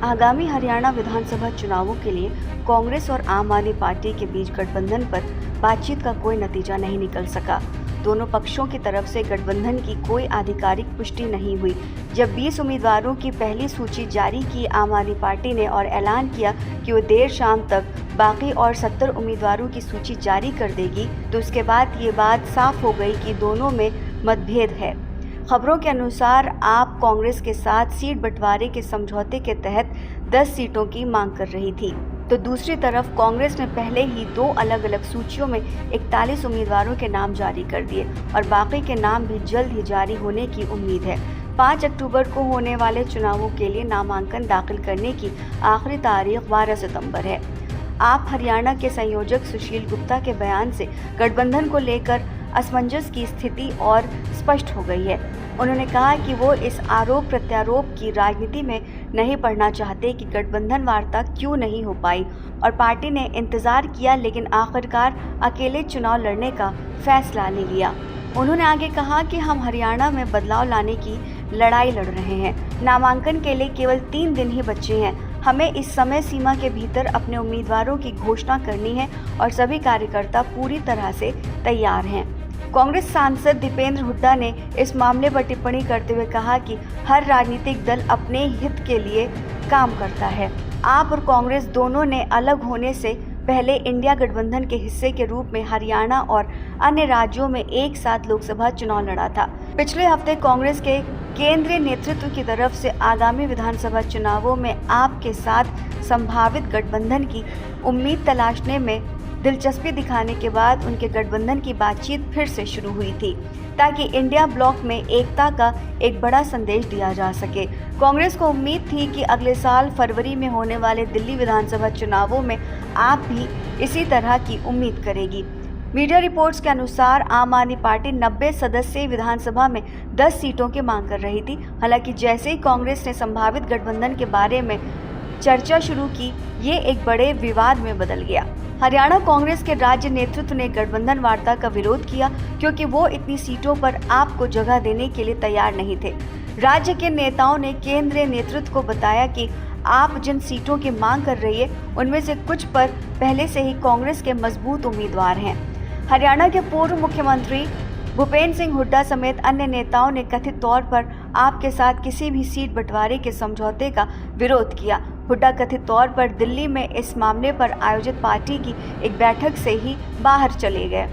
आगामी हरियाणा विधानसभा चुनावों के लिए कांग्रेस और आम आदमी पार्टी के बीच गठबंधन पर बातचीत का कोई नतीजा नहीं निकल सका। दोनों पक्षों की तरफ से गठबंधन की कोई आधिकारिक पुष्टि नहीं हुई। जब 20 उम्मीदवारों की पहली सूची जारी की आम आदमी पार्टी ने और ऐलान किया कि वो देर शाम तक बाकी और 70 उम्मीदवारों की सूची जारी कर देगी, तो उसके बाद ये बात साफ हो गई कि दोनों में मतभेद है। खबरों के अनुसार आप कांग्रेस के साथ सीट बंटवारे के समझौते के तहत 10 सीटों की मांग कर रही थी, तो दूसरी तरफ कांग्रेस ने पहले ही 2 अलग अलग सूचियों में 41 उम्मीदवारों के नाम जारी कर दिए और बाकी के नाम भी जल्द ही जारी होने की उम्मीद है। 5 अक्टूबर को होने वाले चुनावों के लिए नामांकन दाखिल करने की आखिरी तारीख 12 सितंबर है। आप हरियाणा के संयोजक सुशील गुप्ता के बयान से गठबंधन को लेकर असमंजस की स्थिति और स्पष्ट हो गई है। उन्होंने कहा कि वो इस आरोप प्रत्यारोप की राजनीति में नहीं पड़ना चाहते कि गठबंधन वार्ता क्यों नहीं हो पाई और पार्टी ने इंतजार किया लेकिन आखिरकार अकेले चुनाव लड़ने का फैसला ले लिया। उन्होंने आगे कहा कि हम हरियाणा में बदलाव लाने की लड़ाई लड़ रहे हैं। नामांकन के लिए केवल 3 दिन ही बचे हैं। हमें इस समय सीमा के भीतर अपने उम्मीदवारों की घोषणा करनी है और सभी कार्यकर्ता पूरी तरह से तैयार हैं। कांग्रेस सांसद दीपेंद्र हुड्डा ने इस मामले पर टिप्पणी करते हुए कहा कि हर राजनीतिक दल अपने हित के लिए काम करता है। आप और कांग्रेस दोनों ने अलग होने से पहले इंडिया गठबंधन के हिस्से के रूप में हरियाणा और अन्य राज्यों में एक साथ लोकसभा चुनाव लड़ा था। पिछले हफ्ते कांग्रेस के केंद्रीय नेतृत्व की तरफ से आगामी विधानसभा चुनावों में आपके साथ संभावित गठबंधन की उम्मीद तलाशने में दिलचस्पी दिखाने के बाद उनके गठबंधन की बातचीत फिर से शुरू हुई थी ताकि इंडिया ब्लॉक में एकता का एक बड़ा संदेश दिया जा सके। कांग्रेस को उम्मीद थी कि अगले साल फरवरी में होने वाले दिल्ली विधानसभा चुनावों में आप भी इसी तरह की उम्मीद करेगी। मीडिया रिपोर्ट्स के अनुसार आम आदमी पार्टी 90 सदस्यीय विधानसभा में 10 सीटों की मांग कर रही थी। हालांकि जैसे ही कांग्रेस ने संभावित गठबंधन के बारे में चर्चा शुरू की, ये एक बड़े विवाद में बदल गया। हरियाणा कांग्रेस के राज्य नेतृत्व ने गठबंधन वार्ता का विरोध किया क्योंकि वो इतनी सीटों पर आपको जगह देने के लिए तैयार नहीं थे। राज्य के नेताओं ने केंद्रीय नेतृत्व को बताया कि आप जिन सीटों की मांग कर रही है उनमें से कुछ पर पहले से ही कांग्रेस के मजबूत उम्मीदवार हैं। हरियाणा के पूर्व मुख्यमंत्री भूपेंद्र सिंह हुड्डा समेत अन्य नेताओं ने कथित तौर पर आपके साथ किसी भी सीट बंटवारे के समझौते का विरोध किया। हुड्डा कथित तौर पर दिल्ली में इस मामले पर आयोजित पार्टी की एक बैठक से ही बाहर चले गए।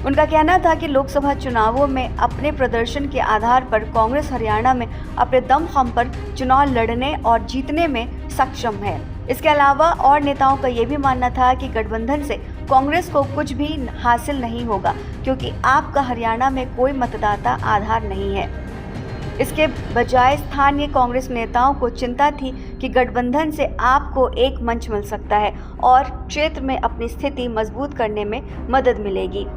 उनका कहना था कि लोकसभा चुनावों में अपने प्रदर्शन के आधार पर कांग्रेस हरियाणा में अपने दमखम पर चुनाव लड़ने और जीतने में सक्षम है। इसके अलावा और नेताओं का ये भी मानना था कि गठबंधन से कांग्रेस को कुछ भी हासिल नहीं होगा क्योंकि आपका हरियाणा में कोई मतदाता आधार नहीं है। इसके बजाय स्थानीय कांग्रेस नेताओं को चिंता थी कि गठबंधन से आपको एक मंच मिल सकता है और क्षेत्र में अपनी स्थिति मजबूत करने में मदद मिलेगी।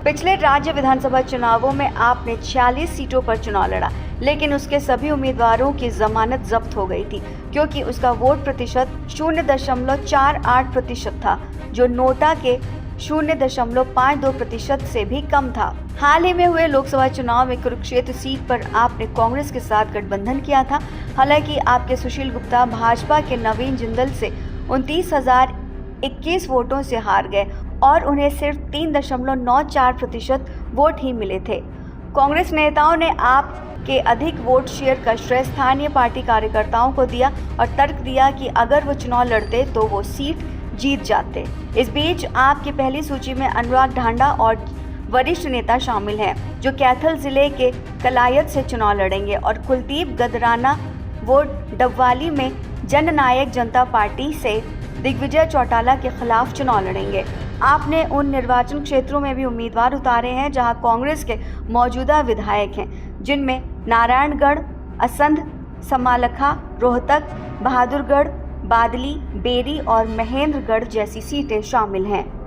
पिछले राज्य विधानसभा चुनावों में आपने 46 सीटों पर चुनाव लड़ा, लेकिन उसके सभी उम्मीदवारों की जमानत जब्त हो गई थी क्योंकि उसका वोट प्रतिशत 0.48% था, जो नोटा के 0.52% से भी कम था। हाल ही में हुए लोकसभा चुनाव में कुरुक्षेत्र सीट पर आपने कांग्रेस के साथ गठबंधन किया था। हालांकि आपके सुशील गुप्ता भाजपा के नवीन जिंदल से 29,021 वोटों से हार गए और उन्हें सिर्फ 3.94% वोट ही मिले थे। कांग्रेस नेताओं ने आपके अधिक वोट शेयर का श्रेय स्थानीय पार्टी कार्यकर्ताओं को दिया और तर्क दिया कि अगर वो चुनाव लड़ते तो वो सीट जीत जाते। इस बीच आपकी पहली सूची में अनुराग ढांडा और वरिष्ठ नेता शामिल हैं जो कैथल जिले के कलायत से चुनाव लड़ेंगे और कुलदीप गदराना वो डबवाली में जननायक जनता पार्टी से दिग्विजय चौटाला के खिलाफ चुनाव लड़ेंगे। आपने उन निर्वाचन क्षेत्रों में भी उम्मीदवार उतारे हैं जहां कांग्रेस के मौजूदा विधायक हैं, जिनमें नारायणगढ़, असंध, समालखा, रोहतक, बहादुरगढ़, बादली, बेरी और महेंद्रगढ़ जैसी सीटें शामिल हैं।